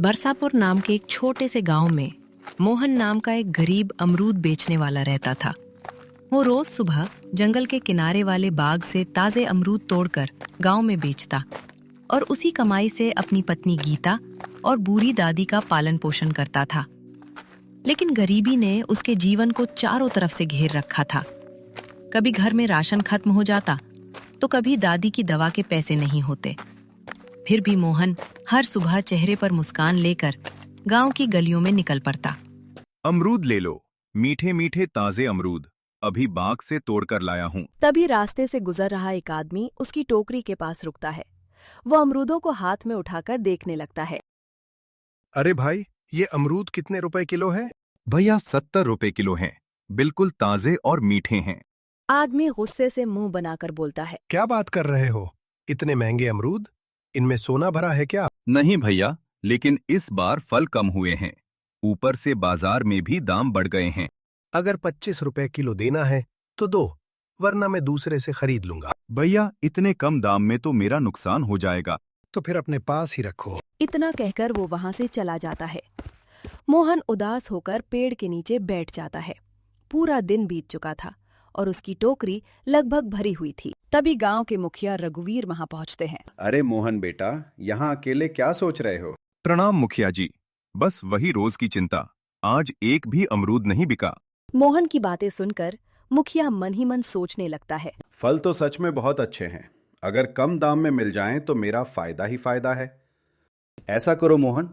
बरसापुर नाम के एक छोटे से गांव में मोहन नाम का एक गरीब अमरूद बेचने वाला रहता था। वो रोज सुबह जंगल के किनारे वाले बाग से ताजे अमरूद तोड़कर गांव में बेचता और उसी कमाई से अपनी पत्नी गीता और बूढ़ी दादी का पालन पोषण करता था। लेकिन गरीबी ने उसके जीवन को चारों तरफ से घेर रखा था। कभी घर में राशन खत्म हो जाता तो कभी दादी की दवा के पैसे नहीं होते। फिर भी मोहन हर सुबह चेहरे पर मुस्कान लेकर गांव की गलियों में निकल पड़ता। अमरूद ले लो, मीठे मीठे ताजे अमरूद, अभी बाग से तोड़कर लाया हूँ। तभी रास्ते से गुजर रहा एक आदमी उसकी टोकरी के पास रुकता है। वो अमरूदों को हाथ में उठाकर देखने लगता है। अरे भाई, ये अमरूद कितने रुपए किलो है? भैया 70 रुपए किलो हैं, बिल्कुल ताजे और मीठे हैं। आदमी गुस्से से मुंह बनाकर बोलता है। क्या बात कर रहे हो? इतने महंगे अमरूद? इनमें सोना भरा है क्या? नहीं भैया, लेकिन इस बार फल कम हुए हैं, ऊपर से बाजार में भी दाम बढ़ गए हैं। अगर 25 रुपए किलो देना है तो दो, वरना मैं दूसरे से खरीद लूंगा। भैया इतने कम दाम में तो मेरा नुकसान हो जाएगा। तो फिर अपने पास ही रखो। इतना कहकर वो वहां से चला जाता है। मोहन उदास होकर पेड़ के नीचे बैठ जाता है। पूरा दिन बीत चुका था और उसकी टोकरी लगभग भरी हुई थी। तभी गांव के मुखिया रघुवीर वहां पहुंचते हैं। अरे मोहन बेटा, यहाँ अकेले क्या सोच रहे हो? प्रणाम मुखिया जी, बस वही रोज की चिंता, आज एक भी अमरूद नहीं बिका। मोहन की बातें सुनकर मुखिया मन ही मन सोचने लगता है। फल तो सच में बहुत अच्छे हैं, अगर कम दाम में मिल जाएं तो मेरा फायदा ही फायदा है। ऐसा करो मोहन,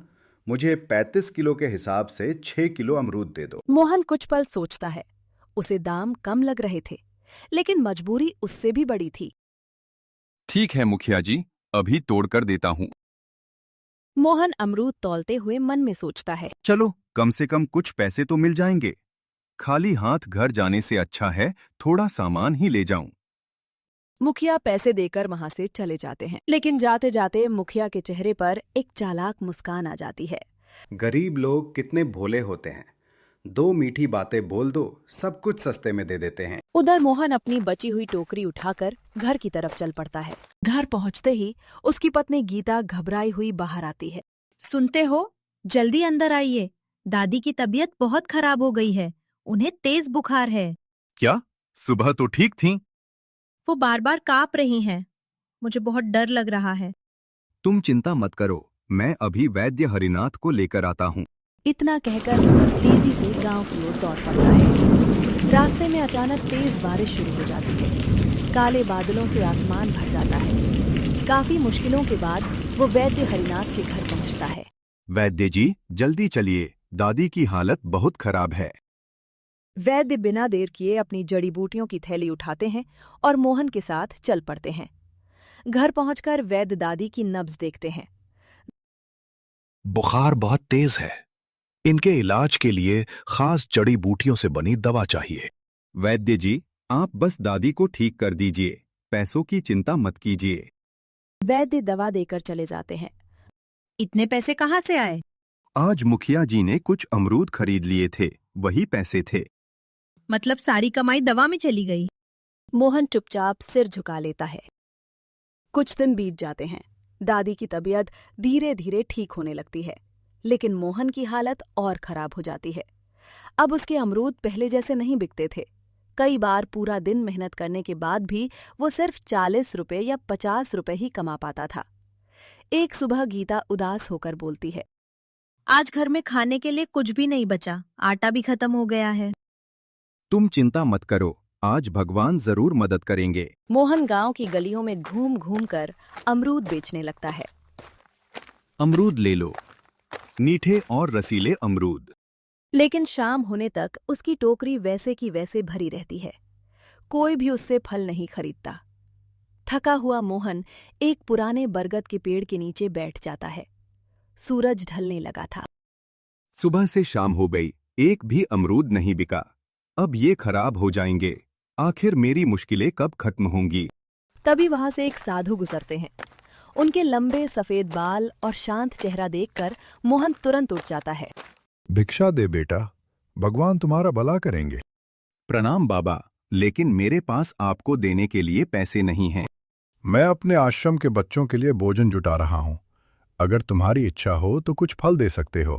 मुझे 35 किलो के हिसाब से 6 किलो अमरूद दे दो। मोहन कुछ पल सोचता है। उसे दाम कम लग रहे थे, लेकिन मजबूरी उससे भी बड़ी थी। ठीक है मुखिया जी, अभी तोड़कर देता हूँ। मोहन अमरूद तौलते हुए मन में सोचता है। चलो, कम से कम कुछ पैसे तो मिल जाएंगे। खाली हाथ घर जाने से अच्छा है थोड़ा सामान ही ले जाऊं। मुखिया पैसे देकर वहां से चले जाते हैं, लेकिन जाते जाते मुखिया के चेहरे पर एक चालाक मुस्कान आ जाती है। गरीब लोग कितने भोले होते हैं, दो मीठी बातें बोल दो, सब कुछ सस्ते में दे देते हैं। उधर मोहन अपनी बची हुई टोकरी उठाकर घर की तरफ चल पड़ता है। घर पहुंचते ही उसकी पत्नी गीता घबराई हुई बाहर आती है। सुनते हो, जल्दी अंदर आइए, दादी की तबीयत बहुत खराब हो गई है, उन्हें तेज बुखार है। क्या? सुबह तो ठीक थीं। वो बार बार कांप रही हैं, मुझे बहुत डर लग रहा है। तुम चिंता मत करो, मैं अभी वैद्य हरिनाथ को लेकर आता हूँ। इतना कहकर मोहन तेजी से गांव की ओर दौड़ पड़ता है। रास्ते में अचानक तेज बारिश शुरू हो जाती है। काले बादलों से आसमान भर जाता है। काफी मुश्किलों के बाद वो वैद्य हरिनाथ के घर पहुंचता है। वैद्य जी, जल्दी चलिए, दादी की हालत बहुत खराब है। वैद्य बिना देर किए अपनी जड़ी बूटियों की थैली उठाते हैं और मोहन के साथ चल पड़ते हैं। घर पहुंचकर वैद्य दादी की नब्ज देखते हैं। बुखार बहुत तेज है, इनके इलाज के लिए खास जड़ी बूटियों से बनी दवा चाहिए। वैद्य जी, आप बस दादी को ठीक कर दीजिए, पैसों की चिंता मत कीजिए। वैद्य दवा देकर चले जाते हैं। इतने पैसे कहाँ से आए? आज मुखिया जी ने कुछ अमरूद खरीद लिए थे, वही पैसे थे। मतलब सारी कमाई दवा में चली गई? मोहन चुपचाप सिर झुका लेता है। कुछ दिन बीत जाते हैं। दादी की तबीयत धीरे धीरे ठीक होने लगती है, लेकिन मोहन की हालत और खराब हो जाती है। अब उसके अमरूद पहले जैसे नहीं बिकते थे। कई बार पूरा दिन मेहनत करने के बाद भी वो सिर्फ 40 रुपए या 50 रुपए ही कमा पाता था। एक सुबह गीता उदास होकर बोलती है। आज घर में खाने के लिए कुछ भी नहीं बचा, आटा भी खत्म हो गया है। तुम चिंता मत करो, आज भगवान जरूर मदद करेंगे। मोहन गांव की गलियों में घूम घूम कर अमरूद बेचने लगता है। अमरूद ले लो, मीठे और रसीले अमरूद। लेकिन शाम होने तक उसकी टोकरी वैसे की वैसे भरी रहती है। कोई भी उससे फल नहीं खरीदता। थका हुआ मोहन एक पुराने बरगद के पेड़ के नीचे बैठ जाता है। सूरज ढलने लगा था। सुबह से शाम हो गई, एक भी अमरूद नहीं बिका। अब ये खराब हो जाएंगे, आखिर मेरी मुश्किलें कब खत्म होंगी? तभी वहां से एक साधु गुजरते हैं। उनके लंबे सफेद बाल और शांत चेहरा देखकर मोहन तुरंत उठ जाता है। भिक्षा दे बेटा, भगवान तुम्हारा भला करेंगे। प्रणाम बाबा, लेकिन मेरे पास आपको देने के लिए पैसे नहीं हैं। मैं अपने आश्रम के बच्चों के लिए भोजन जुटा रहा हूँ। अगर तुम्हारी इच्छा हो तो कुछ फल दे सकते हो।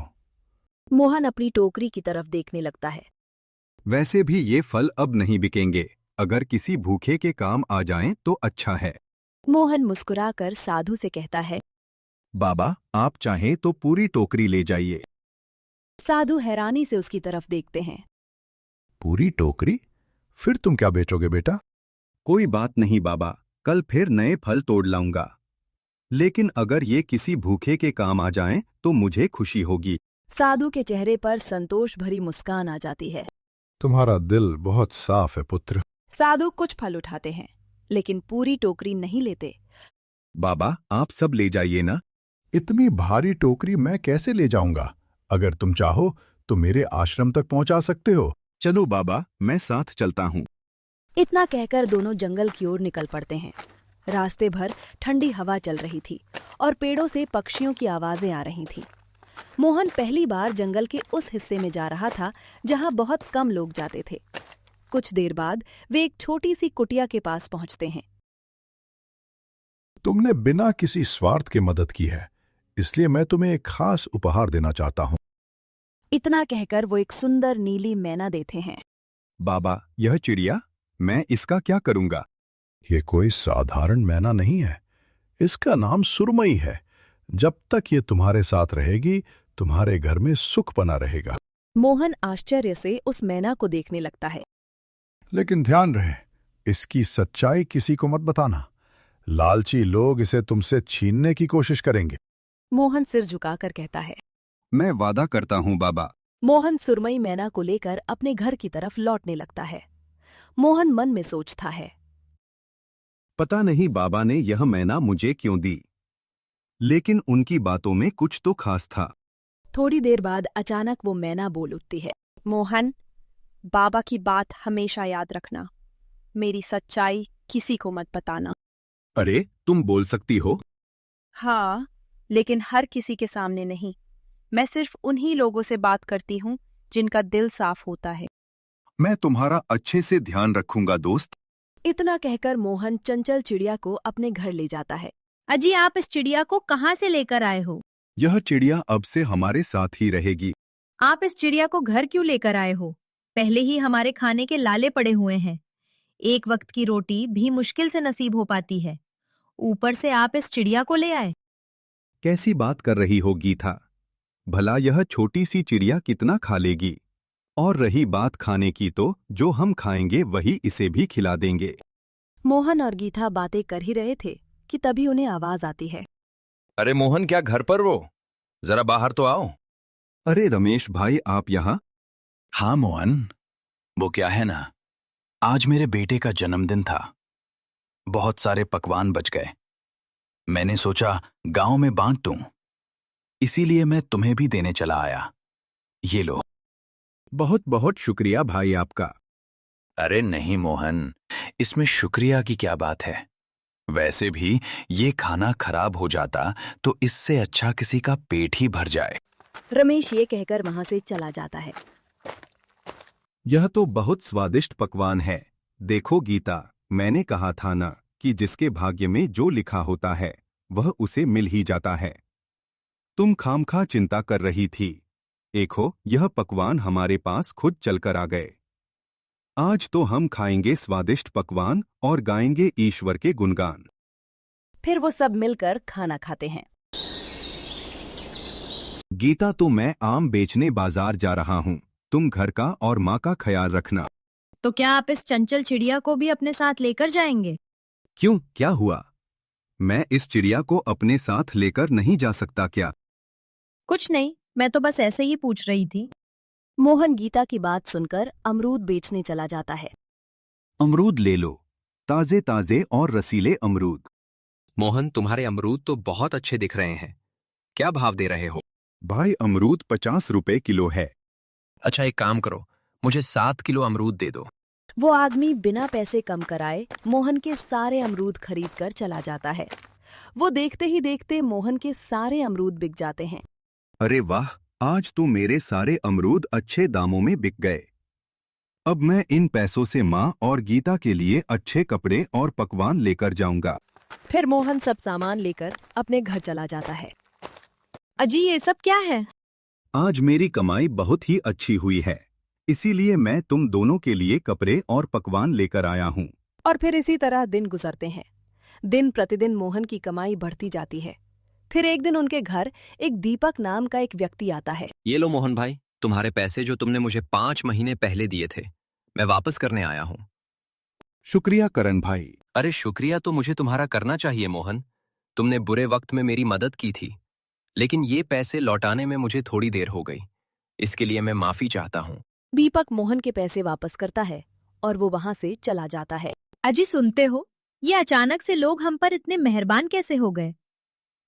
मोहन अपनी टोकरी की तरफ देखने लगता है। वैसे भी ये फल अब नहीं बिकेंगे। अगर किसी भूखे के काम आ जाएं तो अच्छा है। मोहन मुस्कुराकर साधु से कहता है। बाबा, आप चाहें तो पूरी टोकरी ले जाइए। साधु हैरानी से उसकी तरफ देखते हैं। पूरी टोकरी? फिर तुम क्या बेचोगे बेटा? कोई बात नहीं बाबा, कल फिर नए फल तोड़ लाऊंगा। लेकिन अगर ये किसी भूखे के काम आ जाएं तो मुझे खुशी होगी। साधु के चेहरे पर संतोष भरी मुस्कान आ जाती है। तुम्हारा दिल बहुत साफ है पुत्र। साधु कुछ फल उठाते हैं, लेकिन पूरी टोकरी नहीं लेते। बाबा, आप सब ले जाइए ना। इतनी भारी टोकरी मैं कैसे ले जाऊंगा? अगर तुम चाहो तो मेरे आश्रम तक पहुंचा सकते हो। चलो बाबा, मैं साथ चलता हूँ। इतना कहकर दोनों जंगल की ओर निकल पड़ते हैं। रास्ते भर ठंडी हवा चल रही थी और पेड़ों से पक्षियों की आवाजें आ रही थीं। मोहन पहली बार जंगल के उस हिस्से में जा रहा था जहां बहुत कम लोग जाते थे। कुछ देर बाद वे एक छोटी सी कुटिया के पास पहुंचते हैं। तुमने बिना किसी स्वार्थ के मदद की है, इसलिए मैं तुम्हें एक खास उपहार देना चाहता हूं। इतना कहकर वो एक सुंदर नीली मैना देते हैं। बाबा, यह चिड़िया, मैं इसका क्या करूंगा? ये कोई साधारण मैना नहीं है, इसका नाम सुरमई है। जब तक ये तुम्हारे साथ रहेगी, तुम्हारे घर में सुख बना रहेगा। मोहन आश्चर्य से उस मैना को देखने लगता है। लेकिन ध्यान रहे, इसकी सच्चाई किसी को मत बताना। लालची लोग इसे तुमसे छीनने की कोशिश करेंगे। मोहन सिर झुकाकर कहता है। मैं वादा करता हूँ बाबा। मोहन सुरमई मैना को लेकर अपने घर की तरफ लौटने लगता है। मोहन मन में सोचता है। पता नहीं बाबा ने यह मैना मुझे क्यों दी, लेकिन उनकी बातों में कुछ तो खास था। थोड़ी देर बाद अचानक वो मैना बोल उठती है। मोहन, बाबा की बात हमेशा याद रखना। मेरी सच्चाई किसी को मत बताना। अरे, तुम बोल सकती हो? हाँ, लेकिन हर किसी के सामने नहीं। मैं सिर्फ उन्हीं लोगों से बात करती हूँ जिनका दिल साफ होता है। मैं तुम्हारा अच्छे से ध्यान रखूंगा दोस्त। इतना कहकर मोहन चंचल चिड़िया को अपने घर ले जाता है। अजी, आप इस चिड़िया को कहाँ से लेकर आए हो? यह चिड़िया अब से हमारे साथ ही रहेगी। आप इस चिड़िया को घर क्यों लेकर आए हो? पहले ही हमारे खाने के लाले पड़े हुए हैं। एक वक्त की रोटी भी मुश्किल से नसीब हो पाती है, ऊपर से आप इस चिड़िया को ले आए। कैसी बात कर रही हो गीता? भला यह छोटी सी चिड़िया कितना खा लेगी? और रही बात खाने की, तो जो हम खाएंगे वही इसे भी खिला देंगे। मोहन और गीता बातें कर ही रहे थे कि तभी उन्हें आवाज आती है। अरे मोहन, क्या घर पर हो? जरा बाहर तो आओ। अरे रमेश भाई, आप यहाँ? हाँ मोहन, वो क्या है ना, आज मेरे बेटे का जन्मदिन था। बहुत सारे पकवान बच गए। मैंने सोचा गांव में बांट दूं, इसीलिए मैं तुम्हें भी देने चला आया। ये लो। बहुत बहुत शुक्रिया भाई आपका। अरे नहीं मोहन, इसमें शुक्रिया की क्या बात है। वैसे भी ये खाना खराब हो जाता तो इससे अच्छा किसी का पेट ही भर जाए। रमेश ये कहकर वहां से चला जाता है। यह तो बहुत स्वादिष्ट पकवान है। देखो गीता, मैंने कहा था ना कि जिसके भाग्य में जो लिखा होता है वह उसे मिल ही जाता है। तुम खामखा चिंता कर रही थी। देखो, यह पकवान हमारे पास खुद चलकर आ गए। आज तो हम खाएंगे स्वादिष्ट पकवान और गाएंगे ईश्वर के गुणगान। फिर वो सब मिलकर खाना खाते हैं। गीता, तो मैं आम बेचने बाजार जा रहा हूँ। तुम घर का और माँ का ख्याल रखना। तो क्या आप इस चंचल चिड़िया को भी अपने साथ लेकर जाएंगे? क्यों, क्या हुआ? मैं इस चिड़िया को अपने साथ लेकर नहीं जा सकता क्या? कुछ नहीं, मैं तो बस ऐसे ही पूछ रही थी। मोहन गीता की बात सुनकर अमरूद बेचने चला जाता है। अमरूद ले लो, ताजे ताजे और रसीले अमरूद। मोहन, तुम्हारे अमरूद तो बहुत अच्छे दिख रहे हैं। क्या भाव दे रहे हो? भाई, अमरूद 50 रुपए किलो है। अच्छा, एक काम करो, मुझे 7 किलो अमरूद दे दो। वो आदमी बिना पैसे कम कराए मोहन के सारे अमरूद खरीद कर चला जाता है। वो देखते ही देखते मोहन के सारे अमरूद बिक जाते हैं। अरे वाह, आज तो मेरे सारे अमरूद अच्छे दामों में बिक गए। अब मैं इन पैसों से माँ और गीता के लिए अच्छे कपड़े और पकवान लेकर जाऊंगा। फिर मोहन सब सामान लेकर अपने घर चला जाता है। अजी ये सब क्या है? आज मेरी कमाई बहुत ही अच्छी हुई है, इसीलिए मैं तुम दोनों के लिए कपड़े और पकवान लेकर आया हूँ। और फिर इसी तरह दिन गुजरते हैं। दिन प्रतिदिन मोहन की कमाई बढ़ती जाती है। फिर एक दिन उनके घर एक दीपक नाम का एक व्यक्ति आता है। ये लो मोहन भाई, तुम्हारे पैसे जो तुमने मुझे 5 महीने पहले दिए थे, मैं वापस करने आया हूँ। शुक्रिया करण भाई। अरे शुक्रिया तो मुझे तुम्हारा करना चाहिए मोहन। तुमने बुरे वक्त में मेरी मदद की थी, लेकिन ये पैसे लौटाने में मुझे थोड़ी देर हो गई। इसके लिए मैं माफी चाहता हूँ। दीपक मोहन के पैसे वापस करता है और वो वहां से चला जाता है। अजी सुनते हो, ये अचानक से लोग हम पर इतने मेहरबान कैसे हो गए?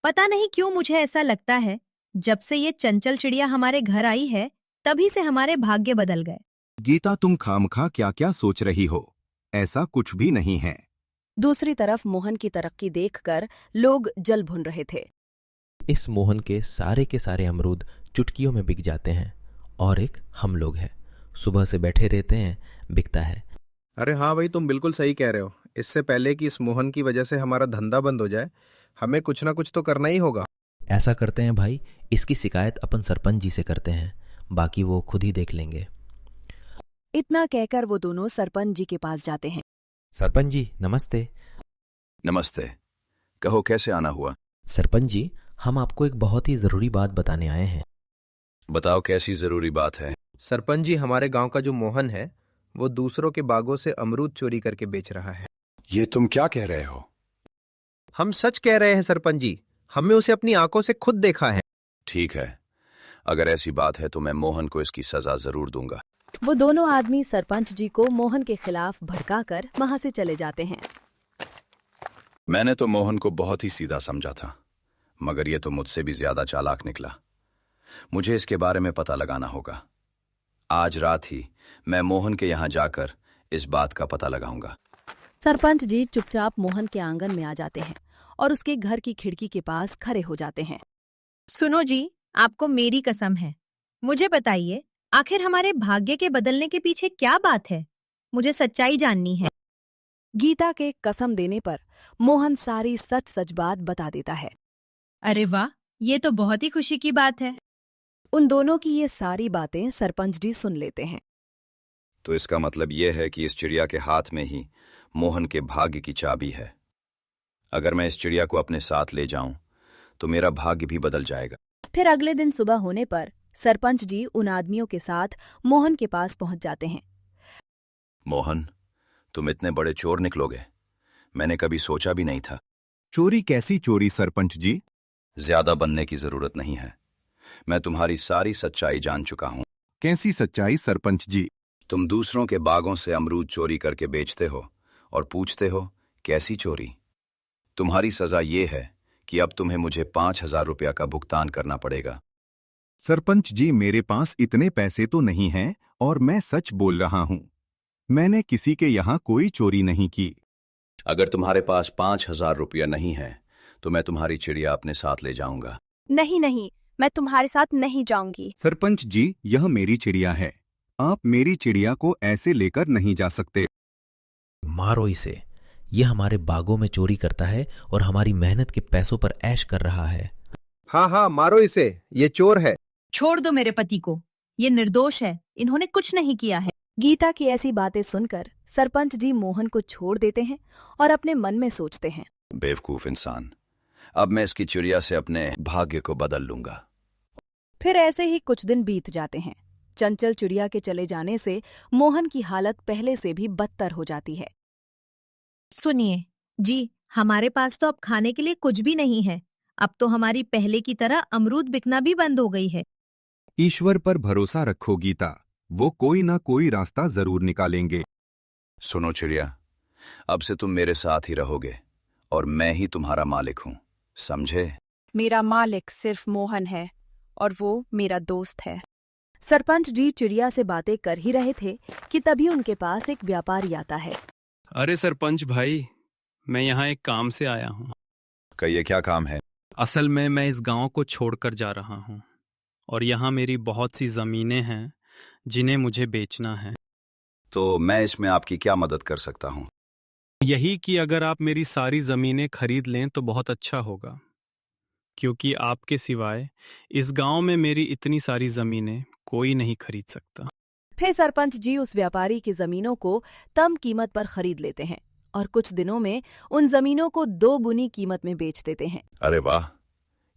पता नहीं क्यों मुझे ऐसा लगता है जब से ये चंचल चिड़िया हमारे घर आई है तभी से हमारे भाग्य बदल गए। गीता, तुम खामखा क्या क्या सोच रही हो? ऐसा कुछ भी नहीं है। दूसरी तरफ मोहन की तरक्की देखकर लोग जल भुन रहे थे। इस मोहन के सारे अमरूद चुटकियों में बिक जाते हैं और एक हम लोग हैं, सुबह से बैठे रहते हैं, बिकता है। अरे हाँ भाई, तुम बिल्कुल सही कह रहे हो। इससे पहले कि इस मोहन की वजह से हमारा धंधा बंद हो जाए, हमें कुछ ना कुछ तो करना ही होगा। ऐसा करते हैं भाई, इसकी शिकायत अपन सरपंच जी से करते हैं, बाकी वो खुद ही देख लेंगे। इतना कहकर वो दोनों सरपंच जी के पास जाते हैं। सरपंच जी नमस्ते। नमस्ते, कहो कैसे आना हुआ? सरपंच जी, हम आपको एक बहुत ही जरूरी बात बताने आए हैं। बताओ कैसी जरूरी बात है? सरपंच जी, हमारे गांव का जो मोहन है वो दूसरों के बागों से अमरूद चोरी करके बेच रहा है। ये तुम क्या कह रहे हो? हम सच कह रहे हैं सरपंच जी, हमने उसे अपनी आंखों से खुद देखा है। ठीक है, अगर ऐसी बात है तो मैं मोहन को इसकी सजा जरूर दूंगा। वो दोनों आदमी सरपंच जी को मोहन के खिलाफ भड़काकर वहां से चले जाते हैं। मैंने तो मोहन को बहुत ही सीधा समझा था, मगर ये तो मुझसे भी ज्यादा चालाक निकला। मुझे इसके बारे में पता लगाना होगा। आज रात ही मैं मोहन के यहाँ जाकर इस बात का पता लगाऊंगा। सरपंच जी चुपचाप मोहन के आंगन में आ जाते हैं और उसके घर की खिड़की के पास खड़े हो जाते हैं। सुनो जी, आपको मेरी कसम है, मुझे बताइए आखिर हमारे भाग्य के बदलने के पीछे क्या बात है? मुझे सच्चाई जाननी है। गीता के कसम देने पर मोहन सारी सच सच बात बता देता है। अरे वाह, ये तो बहुत ही खुशी की बात है। उन दोनों की ये सारी बातें सरपंच जी सुन लेते हैं। तो इसका मतलब यह है कि इस चिड़िया के हाथ में ही मोहन के भाग्य की चाबी है। अगर मैं इस चिड़िया को अपने साथ ले जाऊं तो मेरा भाग्य भी बदल जाएगा। फिर अगले दिन सुबह होने पर सरपंच जी उन आदमियों के साथ मोहन के पास पहुंच जाते हैं। मोहन, तुम इतने बड़े चोर निकलोगे, मैंने कभी सोचा भी नहीं था। चोरी कैसी चोरी सरपंच जी? ज्यादा बनने की जरूरत नहीं है, मैं तुम्हारी सारी सच्चाई जान चुका हूं। कैसी सच्चाई सरपंच जी? तुम दूसरों के बागों से अमरूद चोरी करके बेचते हो और पूछते हो कैसी चोरी। तुम्हारी सजा ये है कि अब तुम्हें मुझे 5,000 रुपया का भुगतान करना पड़ेगा। सरपंच जी, मेरे पास इतने पैसे तो नहीं हैं और मैं सच बोल रहा हूँ। मैंने किसी के यहाँ कोई चोरी नहीं की। अगर तुम्हारे पास 5,000 रुपया नहीं है तो मैं तुम्हारी चिड़िया अपने साथ ले जाऊंगा। नहीं नहीं, मैं तुम्हारे साथ नहीं जाऊंगी। सरपंच जी, यह मेरी चिड़िया है, आप मेरी चिड़िया को ऐसे लेकर नहीं जा सकते। मारो इसे, यह हमारे बागों में चोरी करता है और हमारी मेहनत के पैसों पर ऐश कर रहा है। हाँ हाँ, मारो इसे, ये चोर है। छोड़ दो मेरे पति को, ये निर्दोष है, इन्होंने कुछ नहीं किया है। गीता की ऐसी बातें सुनकर सरपंच जी मोहन को छोड़ देते हैं और अपने मन में सोचते हैं, बेवकूफ इंसान, अब मैं इसकी चिड़िया से अपने भाग्य को बदल लूंगा। फिर ऐसे ही कुछ दिन बीत जाते हैं। चंचल चिड़िया के चले जाने से मोहन की हालत पहले से भी बदतर हो जाती है। सुनिए जी, हमारे पास तो अब खाने के लिए कुछ भी नहीं है। अब तो हमारी पहले की तरह अमरूद बिकना भी बंद हो गई है। ईश्वर पर भरोसा रखो गीता, वो कोई ना कोई रास्ता जरूर निकालेंगे। सुनो चिड़िया, अब से तुम मेरे साथ ही रहोगे और मैं ही तुम्हारा मालिक हूं, समझे? मेरा मालिक सिर्फ मोहन है और वो मेरा दोस्त है। सरपंच जी चिड़िया से बातें कर ही रहे थे कि तभी उनके पास एक व्यापारी आता है। अरे सरपंच भाई, मैं यहाँ एक काम से आया हूँ। कहिए, क्या काम है? असल में मैं इस गांव को छोड़कर जा रहा हूँ और यहाँ मेरी बहुत सी जमीनें हैं जिन्हें मुझे बेचना है। तो मैं इसमें आपकी क्या मदद कर सकता हूँ? यही कि अगर आप मेरी सारी जमीनें खरीद लें तो बहुत अच्छा होगा। क्योंकि आपके सिवाय इस गांव में मेरी इतनी सारी जमीनें कोई नहीं खरीद सकता। फिर सरपंच जी उस व्यापारी की जमीनों को कम कीमत पर खरीद लेते हैं और कुछ दिनों में उन जमीनों को 2 गुनी कीमत में बेच देते हैं। अरे वाह,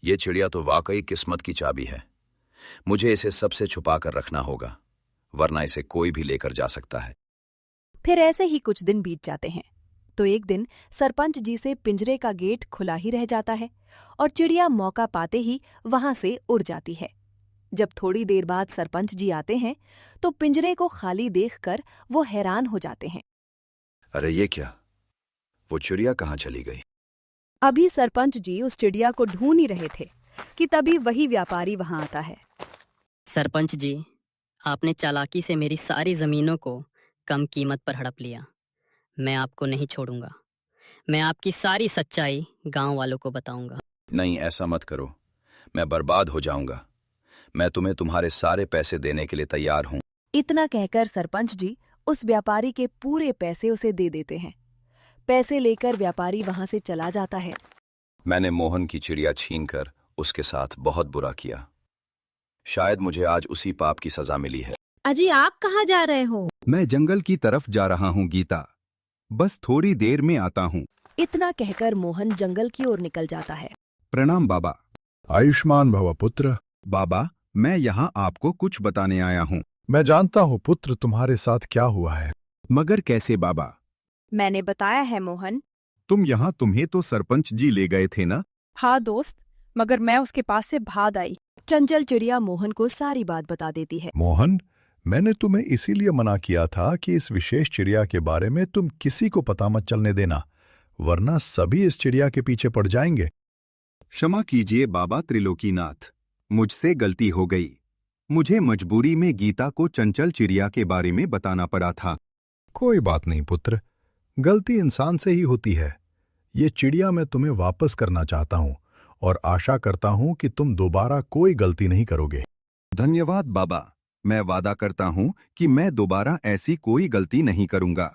ये चिड़िया तो वाकई किस्मत की चाबी है। मुझे इसे सबसे छुपा कर रखना होगा, वरना इसे कोई भी लेकर जा सकता है। फिर ऐसे ही कुछ दिन बीत जाते हैं तो एक दिन सरपंच जी से पिंजरे का गेट खुला ही रह जाता है और चिड़िया मौका पाते ही वहां से उड़ जाती है। जब थोड़ी देर बाद सरपंच जी आते हैं तो पिंजरे को खाली देखकर वो हैरान हो जाते हैं। अरे ये क्या, वो चिड़िया कहाँ चली गई? अभी सरपंच जी उस चिड़िया को ढूंढ ही रहे थे कि तभी वही व्यापारी वहां आता है। सरपंच जी, आपने चालाकी से मेरी सारी जमीनों को कम कीमत पर हड़प लिया। मैं आपको नहीं छोड़ूंगा। मैं आपकी सारी सच्चाई गांव वालों को बताऊंगा। नहीं, ऐसा मत करो, मैं बर्बाद हो जाऊंगा। मैं तुम्हें तुम्हारे सारे पैसे देने के लिए तैयार हूं। इतना कहकर सरपंच जी उस व्यापारी के पूरे पैसे उसे दे देते हैं। पैसे लेकर व्यापारी वहां से चला जाता है। मैंने मोहन की चिड़िया छीनकर उसके साथ बहुत बुरा किया। शायद मुझे आज उसी पाप की सजा मिली है। अजी, आप कहाँ जा रहे हो? मैं जंगल की तरफ जा रहा हूँ गीता, बस थोड़ी देर में आता हूँ। इतना कहकर मोहन जंगल की ओर निकल जाता है। प्रणाम बाबा। आयुष्मान भव पुत्र। बाबा, मैं यहाँ आपको कुछ बताने आया हूँ। मैं जानता हूँ पुत्र तुम्हारे साथ क्या हुआ है। मगर कैसे बाबा? मैंने बताया है मोहन। तुम्हें तो सरपंच जी ले गए थे ना? हाँ दोस्त, मगर मैं उसके पास से भाग आई। चंचल चिड़िया मोहन को सारी बात बता देती है। मोहन, मैंने तुम्हें इसीलिए मना किया था कि इस विशेष चिड़िया के बारे में तुम किसी को पता मत चलने देना, वरना सभी इस चिड़िया के पीछे पड़ जाएंगे। क्षमा कीजिए बाबा त्रिलोकीनाथ, मुझसे गलती हो गई। मुझे मजबूरी में गीता को चंचल चिड़िया के बारे में बताना पड़ा था। कोई बात नहीं पुत्र, गलती इंसान से ही होती है। ये चिड़िया मैं तुम्हें वापस करना चाहता हूँ और आशा करता हूँ कि तुम दोबारा कोई गलती नहीं करोगे। धन्यवाद बाबा, मैं वादा करता हूँ कि मैं दोबारा ऐसी कोई गलती नहीं करूँगा।